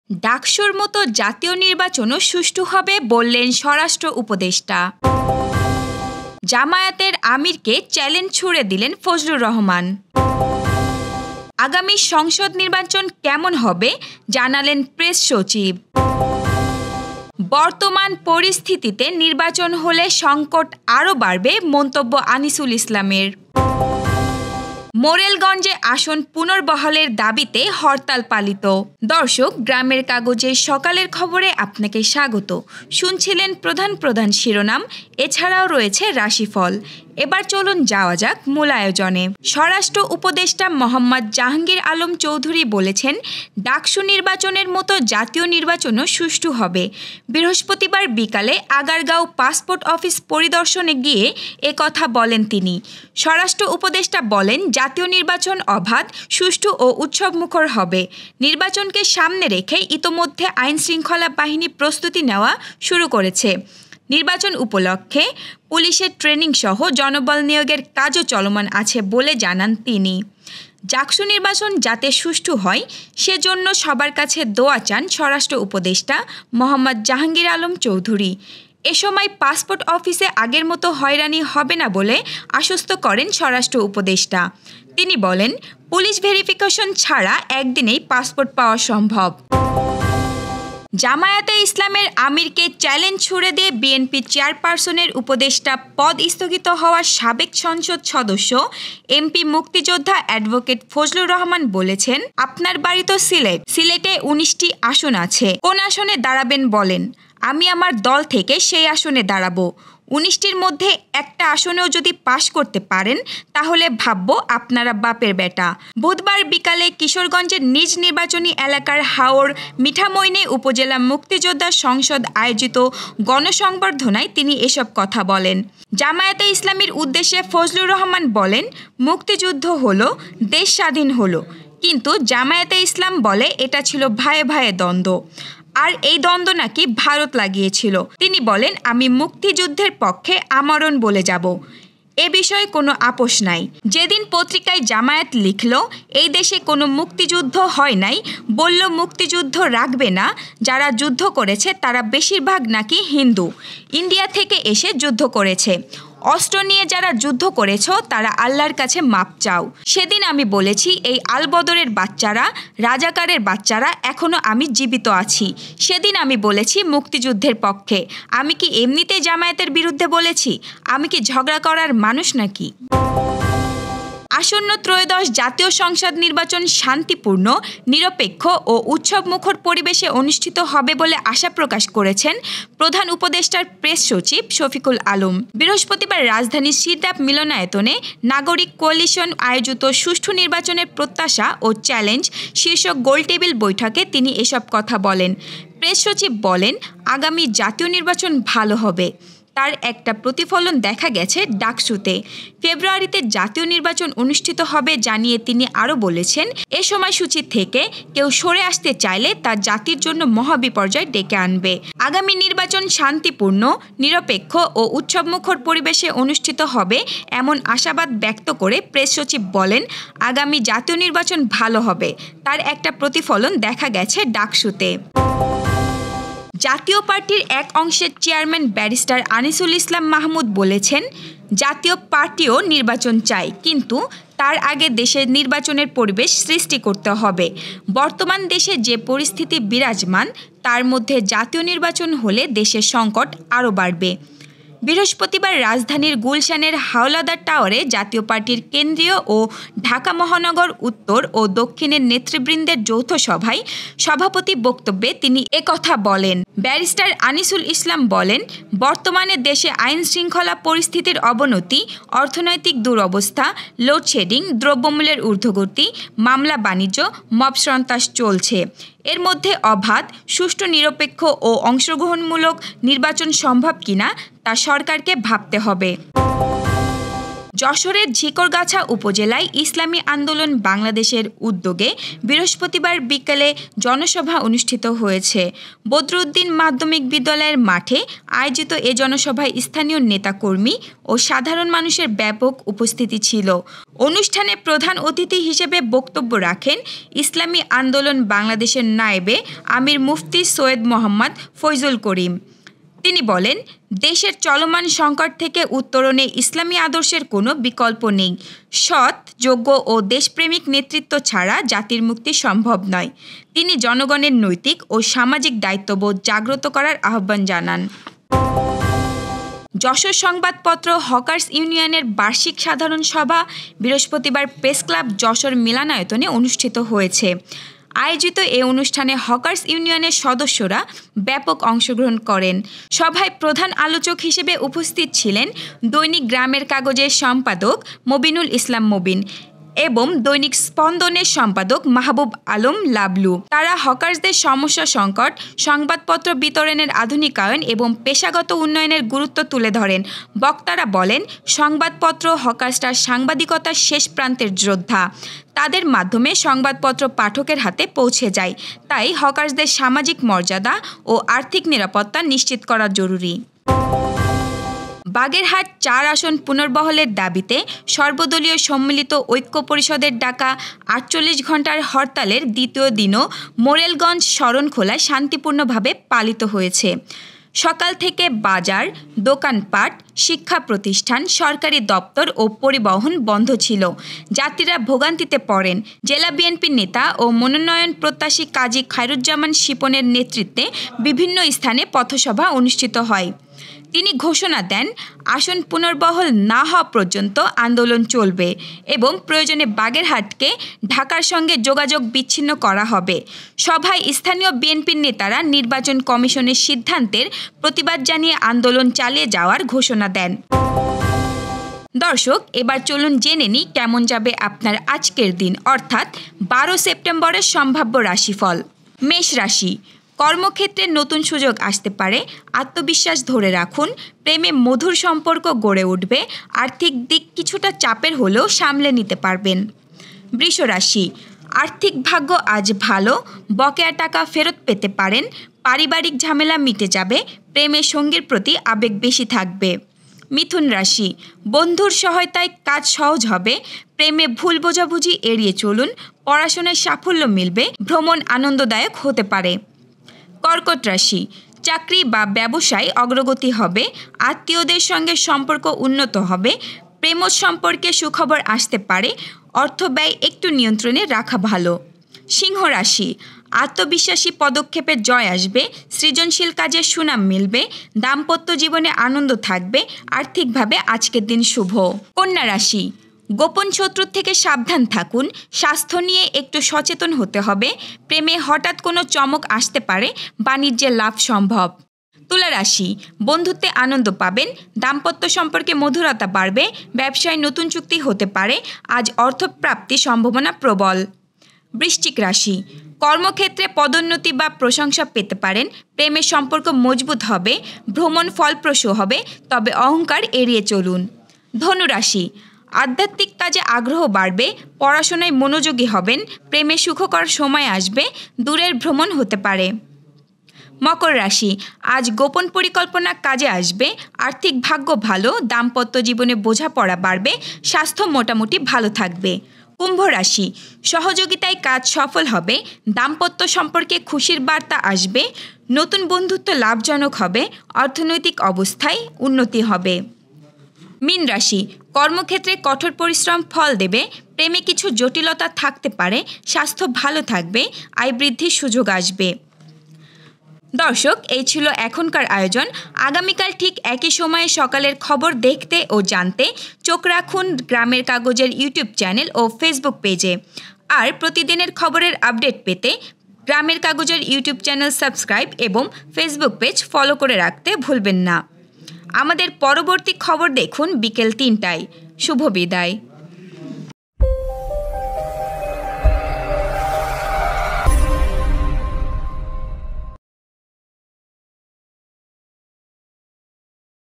ডাকসুর মতো জাতীয় নির্বাচনও সুষ্ঠু হবে বললেন স্বরাষ্ট্র উপদেষ্টা। জামায়াতের আমিরকে চ্যালেঞ্জ ছুড়ে দিলেন ফজলুর রহমান। আগামী সংসদ নির্বাচন কেমন হবে জানালেন প্রেস সচিব। বর্তমান পরিস্থিতিতে নির্বাচন হলে সংকট আরও বাড়বে মন্তব্য আনিসুল ইসলামের। মোরেলগঞ্জে আসন পুনর্বহালের দাবিতে হরতাল পালিত। দর্শক, গ্রামের কাগজের সকালের খবরে আপনাকে স্বাগত। শুনছিলেন প্রধান শিরোনাম, এছাড়াও রয়েছে রাশিফল। এবার চলুন যাওয়া যাক মূল আয়োজনে। স্বরাষ্ট্র উপদেষ্টা মোহাম্মদ জাহাঙ্গীর আলম চৌধুরী বলেছেন, ডাকসু নির্বাচনের মতো জাতীয় নির্বাচনও সুষ্ঠু হবে। বৃহস্পতিবার বিকালে আগারগাঁও পাসপোর্ট অফিস পরিদর্শনে গিয়ে একথা বলেন তিনি। স্বরাষ্ট্র উপদেষ্টা বলেন, জাতীয় নির্বাচন অবাধ, সুষ্ঠু ও উৎসবমুখর হবে। নির্বাচনকে সামনে রেখে ইতোমধ্যে আইনশৃঙ্খলা বাহিনী প্রস্তুতি নেওয়া শুরু করেছে। নির্বাচন উপলক্ষে পুলিশের ট্রেনিং সহ জনবল নিয়োগের কাজও চলমান আছে বলে জানান তিনি। ডাকসু নির্বাচন যাতে সুষ্ঠু হয় সেজন্য সবার কাছে দোয়া চান স্বরাষ্ট্র উপদেষ্টা মোহাম্মদ জাহাঙ্গীর আলম চৌধুরী। এ সময় পাসপোর্ট অফিসে আগের মতো হয়রানি হবে না বলে আশ্বস্ত করেন স্বরাষ্ট্র উপদেষ্টা। তিনি বলেন, পুলিশ ভেরিফিকেশন ছাড়া একদিনেই পাসপোর্ট পাওয়া সম্ভব। জামায়াতে ইসলামের আমিরকে চ্যালেঞ্জ ছুড়ে দিয়ে বিএনপি চেয়ারপারসনের উপদেষ্টা পদ স্থগিত হওয়া সাবেক সংসদ সদস্য এমপি মুক্তিযোদ্ধা অ্যাডভোকেট ফজলুর রহমান বলেছেন, আপনার বাড়ি তো সিলেটে 19টি আসন আছে, কোন আসনে দাঁড়াবেন বলেন, আমি আমার দল থেকে সেই আসনে দাঁড়াবো। 19টির মধ্যে একটা আসনেও যদি পাশ করতে পারেন তাহলে ভাববো আপনারা বাপের বেটা। বুধবার বিকালে কিশোরগঞ্জের নিজ নির্বাচনী এলাকার হাওর মিঠামইনে উপজেলা মুক্তিযোদ্ধা সংসদ আয়োজিত গণসংবর্ধনায় তিনি এসব কথা বলেন। জামায়াতে ইসলামীর উদ্দেশ্যে ফজলুর রহমান বলেন, মুক্তিযুদ্ধ হলো, দেশ স্বাধীন হলো, কিন্তু জামায়াতে ইসলাম বলে এটা ছিল ভাইয়ে ভাইয়ে দ্বন্দ্ব, আর এই দ্বন্দ্ব নাকি ভারত লাগিয়েছিল। তিনি বলেন, আমি মুক্তিযুদ্ধের পক্ষে আমরণ বলে যাব, এ বিষয়ে কোনো আপোষ নাই। যেদিন পত্রিকায় জামায়াত লিখল এই দেশে কোনো মুক্তিযুদ্ধ হয় নাই, বলল মুক্তিযুদ্ধ রাখবে না, যারা যুদ্ধ করেছে তারা বেশিরভাগ নাকি হিন্দু, ইন্ডিয়া থেকে এসে যুদ্ধ করেছে, অস্ত্র নিয়ে যারা যুদ্ধ করেছ তারা আল্লাহর কাছে মাপ চাও। সেদিন আমি বলেছি, এই আলবদরের বাচ্চারা, রাজাকারের বাচ্চারা, এখনো আমি জীবিত আছি। সেদিন আমি বলেছি মুক্তিযুদ্ধের পক্ষে। আমি কি এমনিতে জামায়াতের বিরুদ্ধে বলেছি? আমি কি ঝগড়া করার মানুষ নাকি? আসন্ন ত্রয়োদশ জাতীয় সংসদ নির্বাচন শান্তিপূর্ণ, নিরপেক্ষ ও উৎসবমুখর পরিবেশে অনুষ্ঠিত হবে বলে আশা প্রকাশ করেছেন প্রধান উপদেষ্টার প্রেস সচিব শফিকুল আলম। বৃহস্পতিবার রাজধানীর সিরদাপ মিলনায়তনে নাগরিক কোয়ালিশন আয়োজিত সুষ্ঠু নির্বাচনের প্রত্যাশা ও চ্যালেঞ্জ শীর্ষক গোলটেবিল বৈঠকে তিনি এসব কথা বলেন। প্রেস সচিব বলেন, আগামী জাতীয় নির্বাচন ভালো হবে। তার একটা প্রতিফলন দেখা গেছে ডাকসুতে। ফেব্রুয়ারিতে জাতীয় নির্বাচন অনুষ্ঠিত হবে জানিয়ে তিনি আরও বলেছেন, এ সময়সূচি থেকে কেউ সরে আসতে চাইলে তা জাতির জন্য মহাবিপর্যয় ডেকে আনবে। আগামী নির্বাচন শান্তিপূর্ণ, নিরপেক্ষ ও উৎসবমুখর পরিবেশে অনুষ্ঠিত হবে এমন আশাবাদ ব্যক্ত করে প্রেস সচিব বলেন, আগামী জাতীয় নির্বাচন ভালো হবে। তার একটা প্রতিফলন দেখা গেছে ডাকসুতে। জাতীয় পার্টির এক অংশের চেয়ারম্যান ব্যারিস্টার আনিসুল ইসলাম মাহমুদ বলেছেন, জাতীয় পার্টিও নির্বাচন চায়, কিন্তু তার আগে দেশের নির্বাচনের পরিবেশ সৃষ্টি করতে হবে। বর্তমান দেশে যে পরিস্থিতি বিরাজমান তার মধ্যে জাতীয় নির্বাচন হলে দেশের সংকট আরও বাড়বে। বৃহস্পতিবার রাজধানীর গুলশানের হাওলাদার টাওয়ারে জাতীয় পার্টির কেন্দ্রীয় ও ঢাকা মহানগর উত্তর ও দক্ষিণের নেতৃবৃন্দের যৌথ সভায় সভাপতি বক্তব্যে তিনি একথা বলেন। ব্যারিস্টার আনিসুল ইসলাম বলেন, বর্তমানে দেশে আইন শৃঙ্খলা পরিস্থিতির অবনতি, অর্থনৈতিক দুরবস্থা, লোডশেডিং, দ্রব্যমূল্যের ঊর্ধ্বগতি, মামলা বাণিজ্য, মব সন্ত্রাস চলছে। এর মধ্যে অবাধ, সুষ্ঠু, নিরপেক্ষ ও অংশগ্রহণমূলক নির্বাচন সম্ভব কিনা তা সরকারকে ভাবতে হবে। যশোরের ঝিকরগাছা উপজেলায় ইসলামী আন্দোলন বাংলাদেশের উদ্যোগে বৃহস্পতিবার বিকেলে জনসভা অনুষ্ঠিত হয়েছে। বদরুদ্দিন মাধ্যমিক বিদ্যালয়ের মাঠে আয়োজিত এ জনসভায় স্থানীয় নেতাকর্মী ও সাধারণ মানুষের ব্যাপক উপস্থিতি ছিল। অনুষ্ঠানে প্রধান অতিথি হিসেবে বক্তব্য রাখেন ইসলামী আন্দোলন বাংলাদেশের নায়েবে আমির মুফতি সৈয়দ মোহাম্মদ ফয়জুল করিম। তিনি বলেন, দেশের চলমান সংকট থেকে উত্তরণে ইসলামী আদর্শের কোনো বিকল্প নেই। সৎ, যোগ্য ও দেশপ্রেমিক নেতৃত্ব ছাড়া জাতির মুক্তি সম্ভব নয়। তিনি জনগণের নৈতিক ও সামাজিক দায়িত্ববোধ জাগ্রত করার আহ্বান জানান। যশোর সংবাদপত্র হকার্স ইউনিয়নের বার্ষিক সাধারণ সভা বৃহস্পতিবার প্রেস ক্লাব যশোর মিলনায়তনে অনুষ্ঠিত হয়েছে। আয়োজিত এ অনুষ্ঠানে হকার্স ইউনিয়নের সদস্যরা ব্যাপক অংশগ্রহণ করেন। সভায় প্রধান আলোচক হিসেবে উপস্থিত ছিলেন দৈনিক গ্রামের কাগজের সম্পাদক মবিনুল ইসলাম মবিন এবং দৈনিক স্পন্দনের সম্পাদক মাহবুব আলম লাবলু। তারা হকার্সদের সমস্যা সংকট, সংবাদপত্র বিতরণের আধুনিকায়ন এবং পেশাগত উন্নয়নের গুরুত্ব তুলে ধরেন। বক্তারা বলেন, সংবাদপত্র হকার্সরা সাংবাদিকতার শেষ প্রান্তের যোদ্ধা। তাদের মাধ্যমে সংবাদপত্র পাঠকের হাতে পৌঁছে যায়। তাই হকার্সদের সামাজিক মর্যাদা ও আর্থিক নিরাপত্তা নিশ্চিত করা জরুরি। বাগেরহাট ৪ আসন পুনর্বহলের দাবিতে সর্বদলীয় সম্মিলিত ঐক্য পরিষদের ডাকা ৪৮ ঘণ্টার হরতালের দ্বিতীয় দিনও মোরেলগঞ্জ শরণখোলায় শান্তিপূর্ণভাবে পালিত হয়েছে। সকাল থেকে বাজার, দোকানপাট, শিক্ষা প্রতিষ্ঠান, সরকারি দপ্তর ও পরিবহন বন্ধ ছিল। যাত্রীরা ভোগান্তিতে পড়েন। জেলা বিএনপির নেতা ও মনোনয়ন প্রত্যাশী কাজী খায়রুজ্জামান শিপনের নেতৃত্বে বিভিন্ন স্থানে পথসভা অনুষ্ঠিত হয়। তিনি ঘোষণা দেন, আসন পুনর্বহল না হওয়া পর্যন্ত আন্দোলন চলবে এবং প্রয়োজনে বাগেরহাটকে ঢাকার সঙ্গে যোগাযোগ বিচ্ছিন্ন করা হবে। সভায় স্থানীয় বিএনপির নেতারা নির্বাচন কমিশনের সিদ্ধান্তের প্রতিবাদ জানিয়ে আন্দোলন চালিয়ে যাওয়ার ঘোষণা দেন। দর্শক, এবার চলুন জেনে নিই কেমন যাবে আপনার আজকের দিন, অর্থাৎ 12 সেপ্টেম্বরের সম্ভাব্য রাশিফল। মেষ রাশি, কর্মক্ষেত্রে নতুন সুযোগ আসতে পারে। আত্মবিশ্বাস ধরে রাখুন। প্রেমে মধুর সম্পর্ক গড়ে উঠবে। আর্থিক দিক কিছুটা চাপের হলেও সামলে নিতে পারবেন। বৃষ রাশি, আর্থিক ভাগ্য আজ ভালো। বকেয়া টাকা ফেরত পেতে পারেন। পারিবারিক ঝামেলা মিটে যাবে। প্রেমে সঙ্গীর প্রতি আবেগ বেশি থাকবে। মিথুন রাশি, বন্ধুর সহায়তায় কাজ সহজ হবে। প্রেমে ভুল বোঝাবুঝি এড়িয়ে চলুন। পড়াশোনায় সাফল্য মিলবে। ভ্রমণ আনন্দদায়ক হতে পারে। কর্কট রাশি, চাকরি বা ব্যবসায় অগ্রগতি হবে। আত্মীয়দের সঙ্গে সম্পর্ক উন্নত হবে। প্রেম সম্পর্কে সুখবর আসতে পারে। অর্থ ব্যয় একটু নিয়ন্ত্রণে রাখা ভালো। সিংহ রাশি, আত্মবিশ্বাসী পদক্ষেপে জয় আসবে। সৃজনশীল কাজে সুনাম মিলবে। দাম্পত্য জীবনে আনন্দ থাকবে। আর্থিকভাবে আজকের দিন শুভ। কন্যা রাশি, গোপন শত্রুর থেকে সাবধান থাকুন। স্বাস্থ্য নিয়ে একটু সচেতন হতে হবে। প্রেমে হঠাৎ কোনো চমক আসতে পারে। বাণিজ্যে লাভ সম্ভব। তুলা রাশি, বন্ধুত্বে আনন্দ পাবেন। দাম্পত্য সম্পর্কে মধুরতা বাড়বে। ব্যবসায় নতুন চুক্তি হতে পারে। আজ অর্থপ্রাপ্তির সম্ভাবনা প্রবল। বৃশ্চিক রাশি, কর্মক্ষেত্রে পদোন্নতি বা প্রশংসা পেতে পারেন। প্রেমের সম্পর্ক মজবুত হবে। ভ্রমণ ফলপ্রসূ হবে, তবে অহংকার এড়িয়ে চলুন। ধনু রাশি, আধ্যাত্মিক কাজে আগ্রহ বাড়বে। পড়াশোনায় মনোযোগী হবেন। প্রেমে সুখকর সময় আসবে। দূরের ভ্রমণ হতে পারে। মকর রাশি, আজ গোপন পরিকল্পনা কাজে আসবে। আর্থিক ভাগ্য ভালো। দাম্পত্য জীবনে বোঝাপড়া বাড়বে। স্বাস্থ্য মোটামুটি ভালো থাকবে। কুম্ভ রাশি, সহযোগিতায় কাজ সফল হবে। দাম্পত্য সম্পর্কে খুশির বার্তা আসবে। নতুন বন্ধুত্ব লাভজনক হবে। অর্থনৈতিক অবস্থায় উন্নতি হবে। মীন রাশি, কর্মক্ষেত্রে কঠোর পরিশ্রম ফল দেবে। প্রেমে কিছু জটিলতা থাকতে পারে। স্বাস্থ্য ভালো থাকবে। আয় বৃদ্ধির সুযোগ আসবে। দর্শক, এই ছিল এখনকার আয়োজন। আগামীকাল ঠিক একই সময়ে সকালের খবর দেখতে ও জানতে চোখ রাখুন গ্রামের কাগজের ইউটিউব চ্যানেল ও ফেসবুক পেজে। আর প্রতিদিনের খবরের আপডেট পেতে গ্রামের কাগজের ইউটিউব চ্যানেল সাবস্ক্রাইব এবং ফেসবুক পেজ ফলো করে রাখতে ভুলবেন না। আমাদের পরবর্তী খবর দেখুন বিকেল ৩টায়। শুভ বিদায়।